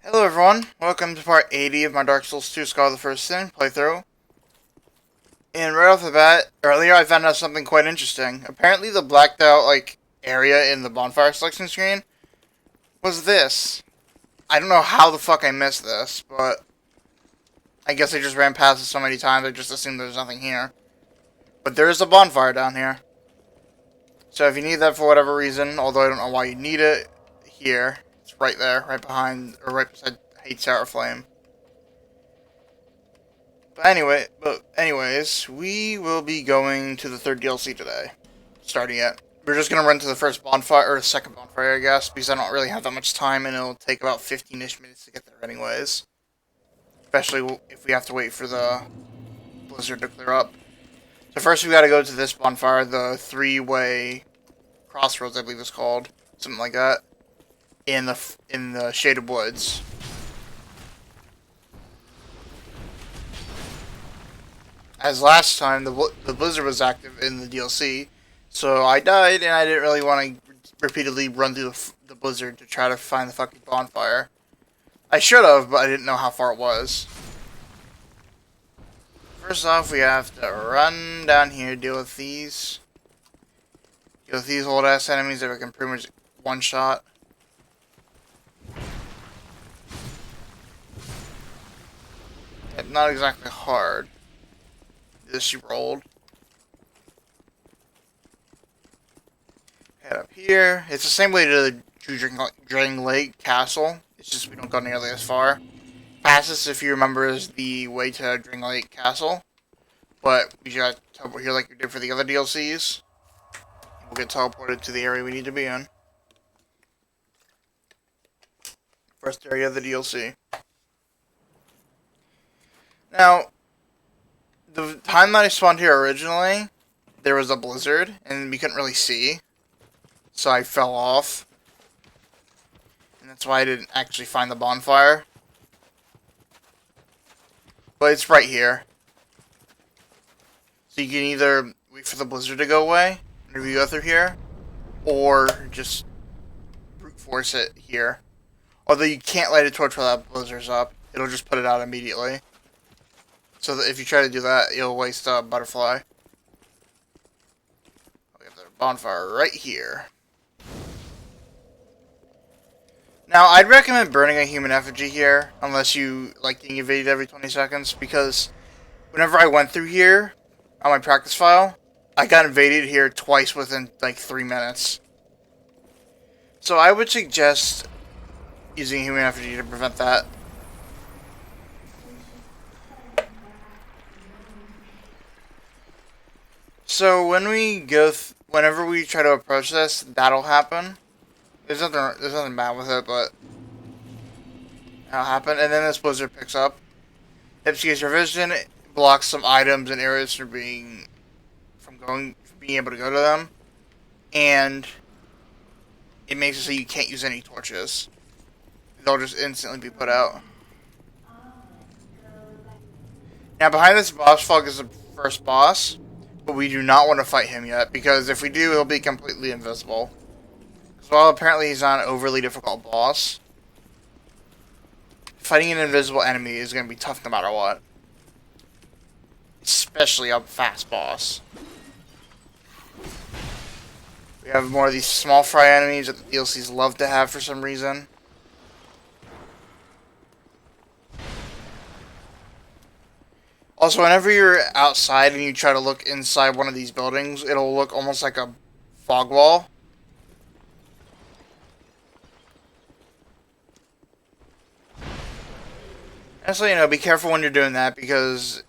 Hello everyone, welcome to part 80 of my Dark Souls 2 Scholar of the First Sin playthrough. And right off the bat, earlier I found out something quite interesting. Apparently the blacked out, area in the bonfire selection screen was this. I don't know how the fuck I missed this, but I guess I just ran past it so many times I just assumed there's nothing here. But there is a bonfire down here. So if you need that for whatever reason, although I don't know why you need it, here. It's right there, right behind, or right beside Hate Tower Flame. Anyways, we will be going to the third DLC today. Starting it. We're just going to run to the first bonfire, or the second bonfire, I guess, because I don't really have that much time, and it'll take about 15-ish minutes to get there anyways. Especially if we have to wait for the blizzard to clear up. So first we gotta go to this bonfire, the three-way crossroads, I believe it's called. Something like that. In the Shaded Woods. As last time, the blizzard was active in the DLC, so I died, and I didn't really want to repeatedly run through the blizzard to try to find the fucking bonfire. I should have, but I didn't know how far it was. First off, we have to run down here, deal with these old ass enemies that we can pretty much one shot. Not exactly hard. This she rolled. Head up here. It's the same way to the Drain Lake Castle. It's just we don't go nearly as far. Passes, if you remember, is the way to Drain Lake Castle. But we got to teleport here like we did for the other DLCs. We'll get teleported to the area we need to be in. First area of the DLC. Now, the time that I spawned here originally, there was a blizzard, and we couldn't really see. So I fell off. And that's why I didn't actually find the bonfire. But it's right here. So you can either wait for the blizzard to go away, whenever you go through here, or just brute force it here. Although you can't light a torch while that blizzard's up. It'll just put it out immediately. So that if you try to do that, you'll waste a butterfly. We have the bonfire right here. Now, I'd recommend burning a human effigy here, unless you like getting evaded every 20 seconds, because whenever I went through here, on my practice file, I got invaded here twice within, 3 minutes. So I would suggest using a human effigy to prevent that. So when whenever we try to approach this, that'll happen. There's nothing bad with it, but that'll happen. And then this blizzard picks up. It obscures your vision, it blocks some items and areas from being able to go to them, and it makes it so you can't use any torches. They'll just instantly be put out. Now behind this boss fog is the first boss. But we do not want to fight him yet, because if we do, he'll be completely invisible. Because while apparently he's not an overly difficult boss, fighting an invisible enemy is going to be tough no matter what. Especially a fast boss. We have more of these small fry enemies that the DLCs love to have for some reason. Also, whenever you're outside and you try to look inside one of these buildings, it'll look almost like a fog wall. And so, be careful when you're doing that, because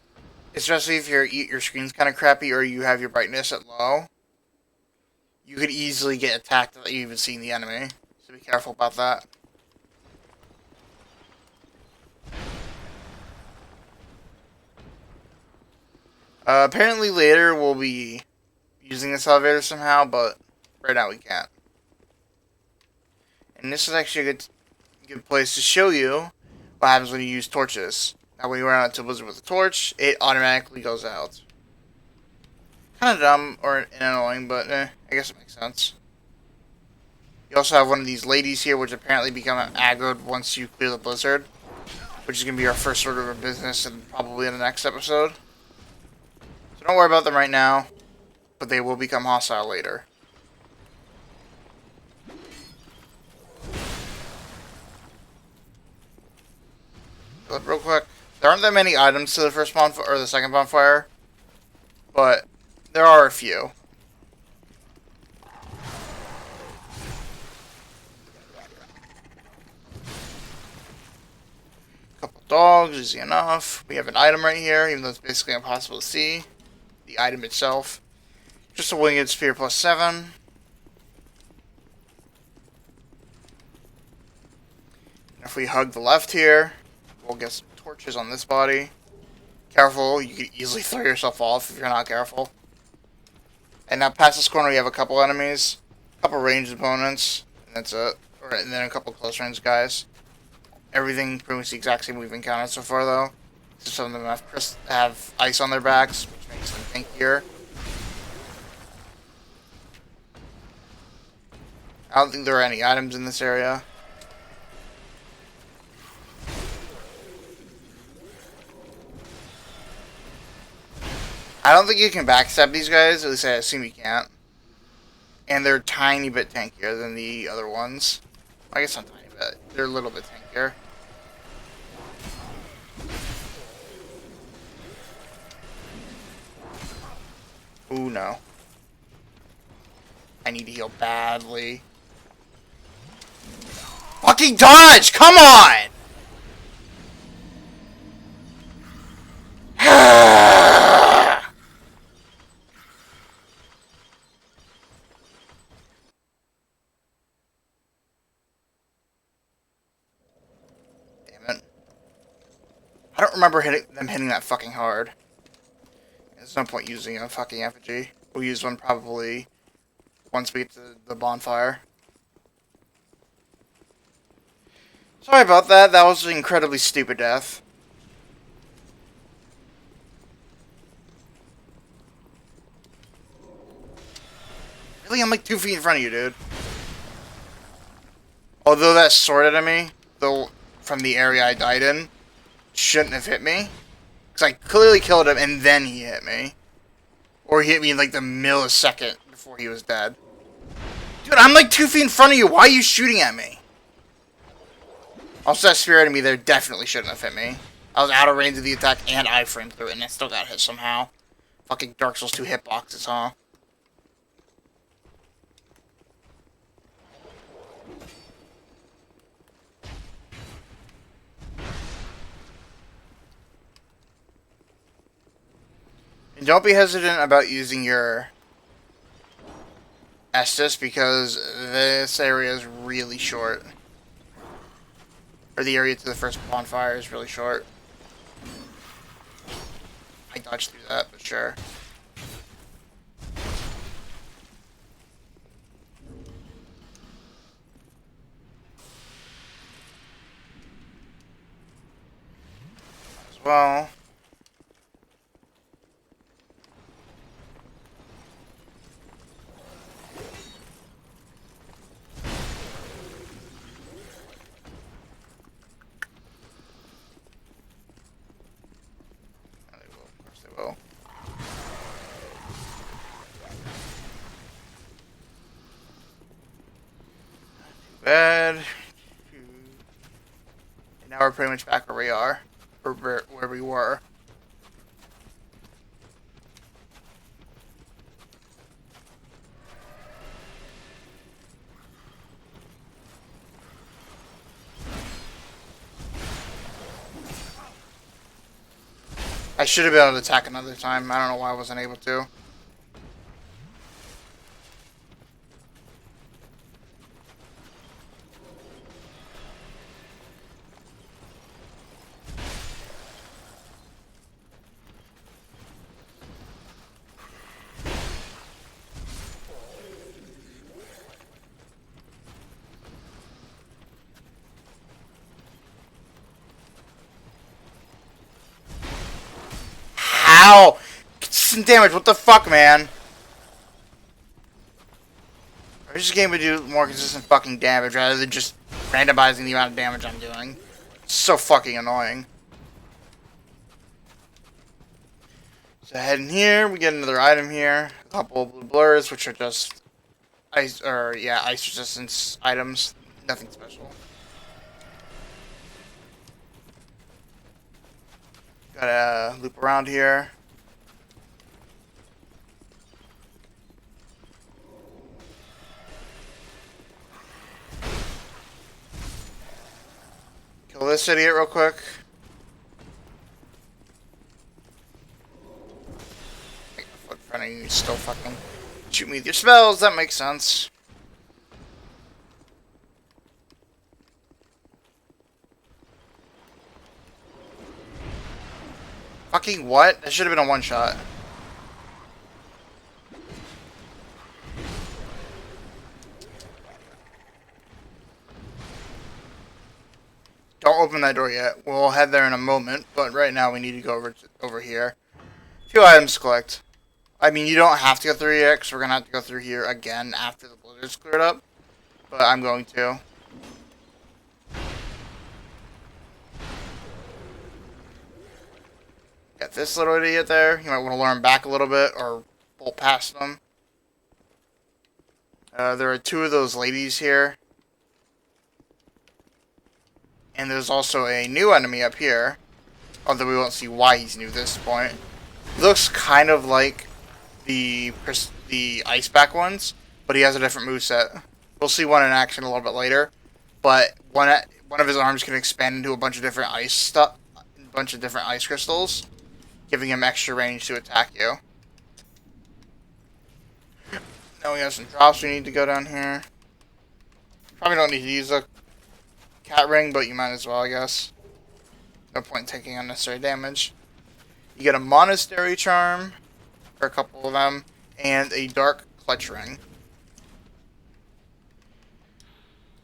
especially if your screen's kind of crappy or you have your brightness at low, you could easily get attacked without you even seeing the enemy. So be careful about that. Apparently later we'll be using this elevator somehow, but right now we can't. And this is actually a good place to show you what happens when you use torches. Now when you run out to a blizzard with a torch, it automatically goes out. Kind of dumb or annoying, but I guess it makes sense. You also have one of these ladies here, which apparently become aggroed once you clear the blizzard, which is going to be our first order of business and probably in the next episode. So don't worry about them right now, but they will become hostile later. Look real quick. There aren't that many items to the first bonfire or the second bonfire, but there are a few. Couple dogs, easy enough. We have an item right here, even though it's basically impossible to see. The item itself. Just a winged spear plus 7. And if we hug the left here, we'll get some torches on this body. Careful, you could easily throw yourself off if you're not careful. And now past this corner, we have a couple enemies, a couple ranged opponents, and that's it. And then a couple close range guys. Everything pretty much the exact same we've encountered so far, though. So some of them have ice on their backs, which makes them tankier. I don't think there are any items in this area. I don't think you can backstab these guys, at least I assume you can't. And they're a tiny bit tankier than the other ones. I guess not tiny bit, they're a little bit tankier. Ooh, no. I need to heal badly. Fucking dodge! Come on! Damn it. I don't remember them hitting that fucking hard. There's no point using a fucking effigy. We'll use one probably once we get to the bonfire. Sorry about that. That was an incredibly stupid death. Really? I'm like 2 feet in front of you, dude. Although that sword enemy, though, from the area I died in, shouldn't have hit me. Because I clearly killed him and then he hit me. Or he hit me in like the millisecond before he was dead. Dude, I'm like 2 feet in front of you. Why are you shooting at me? Also, that spear enemy there definitely shouldn't have hit me. I was out of range of the attack and I framed through it and I still got hit somehow. Fucking Dark Souls 2 hitboxes, huh? And don't be hesitant about using your Estus because this area is really short. Or the area to the first bonfire is really short. I dodged through that, but sure. As well. Bad. And now we're pretty much back where we are. Or where we were. I should have been able to attack another time. I don't know why I wasn't able to. Ow! Consistent damage, what the fuck, man? Are you wish this game would do more consistent fucking damage rather than just randomizing the amount of damage I'm doing. It's so fucking annoying. So head in here, we get another item here. A couple of blue blurs, which are just ice resistance items. Nothing special. Gotta loop around here. Kill this idiot real quick. In front of you, still fucking shoot me with your spells. That makes sense. Fucking what? That should have been a one shot. Don't open that door yet. We'll head there in a moment, but right now we need to go over here. 2 items to collect. I mean, you don't have to go through here, because we're going to have to go through here again after the blizzard's cleared up. But I'm going to. Got this little idiot there. You might want to lure him back a little bit, or bolt past him. There are 2 of those ladies here. And there's also a new enemy up here. Although we won't see why he's new at this point. He looks kind of like the Iceback ones, but he has a different moveset. We'll see one in action a little bit later. But one of his arms can expand into a bunch of different ice crystals, giving him extra range to attack you. Now we have some drops we need to go down here. Probably don't need to use a cat ring, but you might as well, I guess. No point in taking unnecessary damage. You get a monastery charm, or a couple of them, and a dark clutch ring.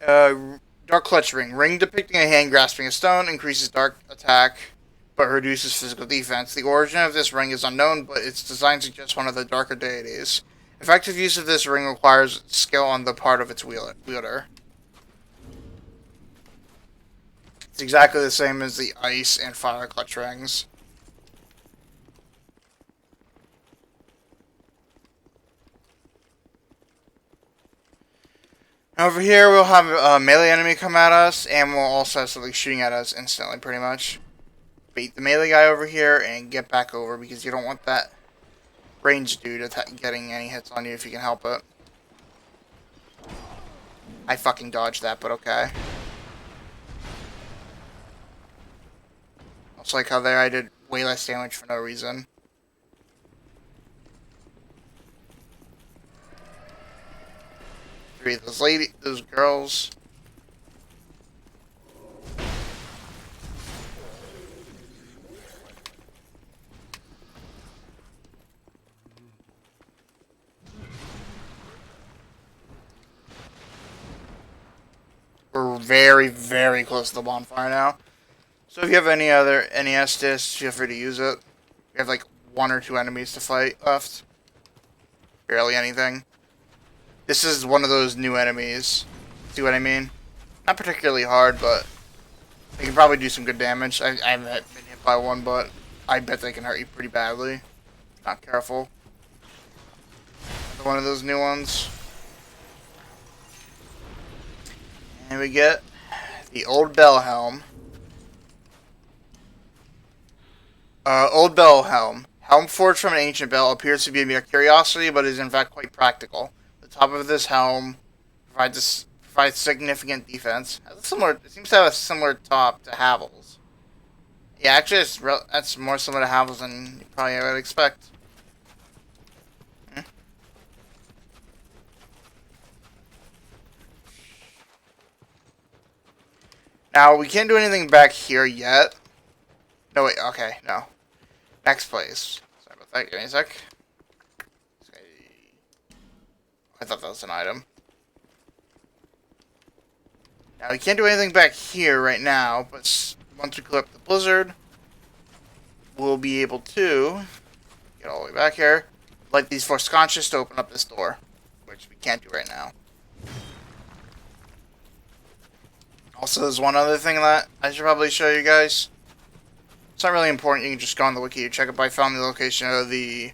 Dark clutch ring. Ring depicting a hand grasping a stone, increases dark attack, but reduces physical defense. The origin of this ring is unknown, but its design suggests one of the darker deities. Effective use of this ring requires skill on the part of its wielder. It's exactly the same as the ice and fire clutch rings. Over here, we'll have a melee enemy come at us, and we'll also have something shooting at us instantly, pretty much. Bait the melee guy over here, and get back over, because you don't want that ranged dude getting any hits on you if you can help it. I fucking dodged that, but okay. Also like how there I did way less damage for no reason. Three of those girls. We're very, very close to the bonfire now. So if you have any other NES discs, feel free to use it. We have like 1 or 2 enemies to fight left. Barely anything. This is one of those new enemies. See what I mean? Not particularly hard, but they can probably do some good damage. I haven't been hit by one, but I bet they can hurt you pretty badly. Not careful. Another one of those new ones. And we get the Old Bell Helm. Old Bell Helm. Helm forged from an ancient bell appears to be a mere curiosity, but is in fact quite practical. The top of this helm provides significant defense. It seems to have a similar top to Havel's. Yeah, actually, that's more similar to Havel's than you probably would expect. Now, we can't do anything back here yet. No, wait, okay, no. Next place. Sorry about that, give me a sec. I thought that was an item. Now, we can't do anything back here right now, but once we clear up the blizzard, we'll be able to get all the way back here, light these 4 sconces to open up this door, which we can't do right now. Also, there's one other thing that I should probably show you guys. It's not really important. You can just go on the wiki, check it by found the location of the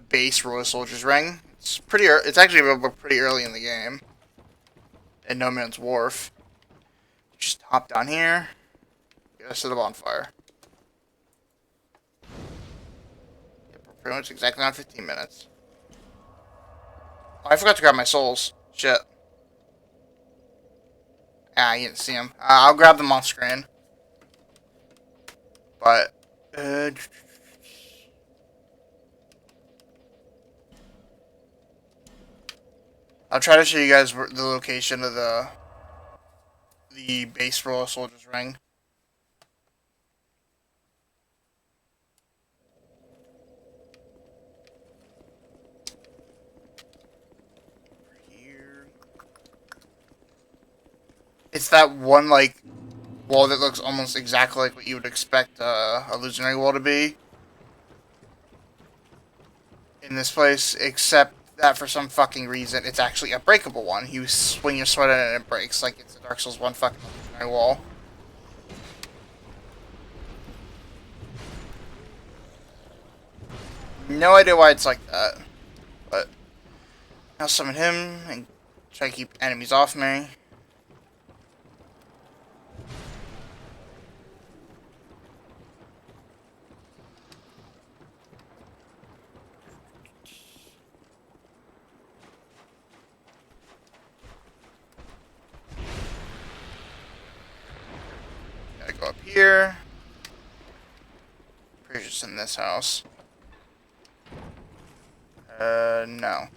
base Royal Soldiers Ring. It's pretty. It's actually available pretty early in the game. In No Man's Wharf. Just hop down here. Get us to the bonfire. Yep, we're pretty much exactly on 15 minutes. Oh, I forgot to grab my souls. Shit. Ah, you didn't see them. I'll grab them on screen. But, I'll try to show you guys the location of the base Royal Soldiers Ring. Here. It's that one, like, wall that looks almost exactly like what you would expect a illusionary wall to be in this place, except that for some fucking reason it's actually a breakable one. You swing your sword at it and it breaks, like it's a Dark Souls 1 fucking illusionary wall. No idea why it's like that, but I'll summon him and try to keep enemies off me. Gotta go up here. Pretty sure it's in this house. No.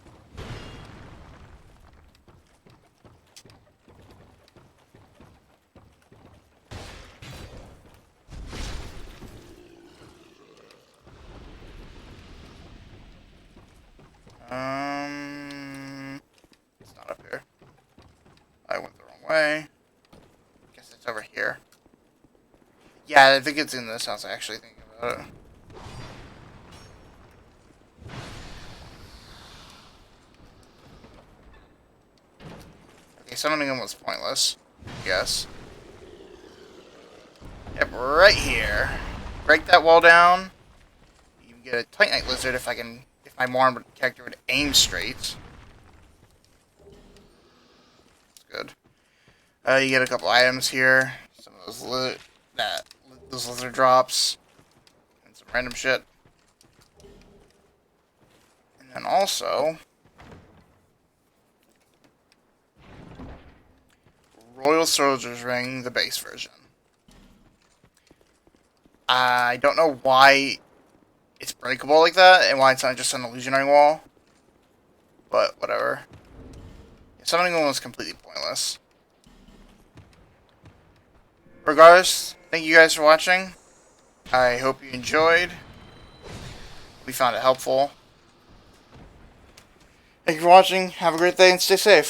It's not up here. I went the wrong way. Guess it's over here. Yeah, I think it's in this house, actually, thinking about it. Okay, summoning him was pointless, I guess. Yep, right here. Break that wall down. You can get a Titanite Lizard if my Mormon character would aim straight. That's good. You get a couple items here. Some of those lizard drops. And some random shit. And then also Royal Soldiers Ring, the base version. I don't know why it's breakable like that, and why it's not just an illusionary wall. But, whatever. Summoning one was completely pointless. Regardless, thank you guys for watching. I hope you enjoyed. We found it helpful. Thank you for watching. Have a great day and stay safe.